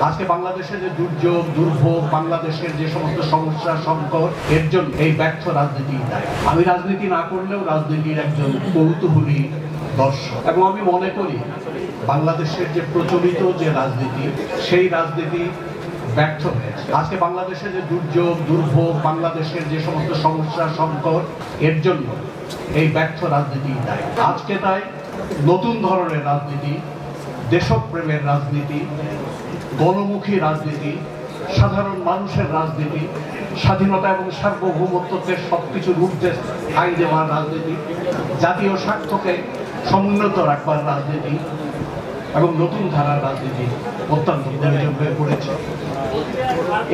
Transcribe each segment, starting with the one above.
আজকে বাংলাদেশের যে দুর্যোগ দুর্ভোগ, বাংলাদেশের যে সমস্ত সমস্যা সংকট, এর জন্য এই ব্যর্থ রাজনীতি দায়ী। আমি রাজনীতি না করলেও রাজনীতির একজন কৌতূহলী দর্শক, এবং আমি মনে করি বাংলাদেশের যে প্রচলিত যে রাজনীতি, সেই রাজনীতি ব্যর্থ হয়েছে। আজকে বাংলাদেশের যে দুর্যোগ দুর্ভোগ, বাংলাদেশের যে সমস্ত সমস্যা সংকট, এর জন্য এই ব্যর্থ রাজনীতি দায়ী। আজকে তাই নতুন ধরনের রাজনীতি, দেশপ্রেমের রাজনীতি, গণমুখী রাজনীতি, সাধারণ মানুষের রাজনীতি, স্বাধীনতা এবং সার্বভৌমত্বের সবকিছুর ঊর্ধ্বে ঠাঁই দেওয়ার রাজনীতি, জাতীয় স্বার্থকে সমুন্নত রাখবার রাজনীতি এবং নতুন ধারার রাজনীতি অত্যন্ত প্রয়োজন হয়ে পড়েছে।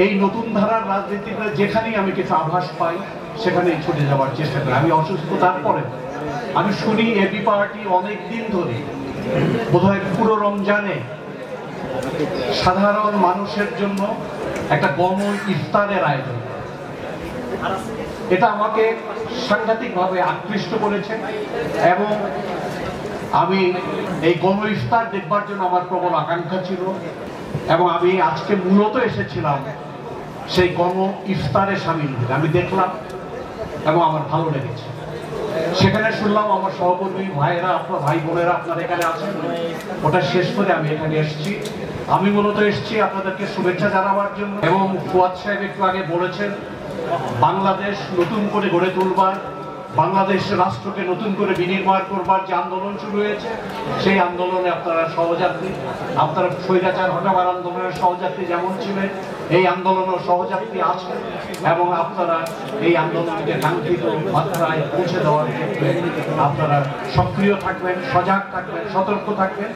এই নতুন ধারার রাজনীতিতে যেখানেই আমি কিছু আভাস পাই সেখানেই ছুটে যাওয়ার চেষ্টা করি। আমি অসুস্থতার পরে আমি শুনি এবি পার্টি অনেক দিন ধরে, বোধহয় পুরো রমজানে, সাধারণ মানুষের জন্য একটা গণ ইফতারের আয়োজন। এটা আমাকে সাংঘাতিকভাবে আকৃষ্ট করেছে এবং আমি এই গণ ইফতার দেখবার জন্য আমার প্রবল আকাঙ্ক্ষা ছিল, এবং আমি আজকে মূলত এসেছিলাম সেই গণ ইফতারে সামিল হতে। আমি দেখলাম এবং আমার ভালো লেগেছে। সেখানে শুনলাম আমার সহকর্মী ভাইয়েরা, আপনার ভাই বোনেরা আপনারা এখানে আছেন। ওটা শেষ করে আমি এখানে এসেছি। আমি মূলত এসেছি আপনাদেরকে শুভেচ্ছা জানাবার জন্য, এবং ফুয়াদ সাহেব একটু আগে বলেছেন বাংলাদেশ নতুন করে গড়ে তুলবার, বাংলাদেশ রাষ্ট্রকে নতুন করে বিনির্মাণ করবার যে আন্দোলন শুরু হয়েছে, সেই আন্দোলনে আপনারা সহযাত্রী। আপনারা স্বৈরাচার হটাবার আন্দোলনের সহযাত্রী যেমন ছিলেন, এই আন্দোলনের সহযাত্রী আছেন, এবং আপনারা এই আন্দোলনকে কাঙ্ক্ষিত মাত্রায় পৌঁছে দেওয়ার ক্ষেত্রে আপনারা সক্রিয় থাকবেন, সজাগ থাকবেন, সতর্ক থাকবেন।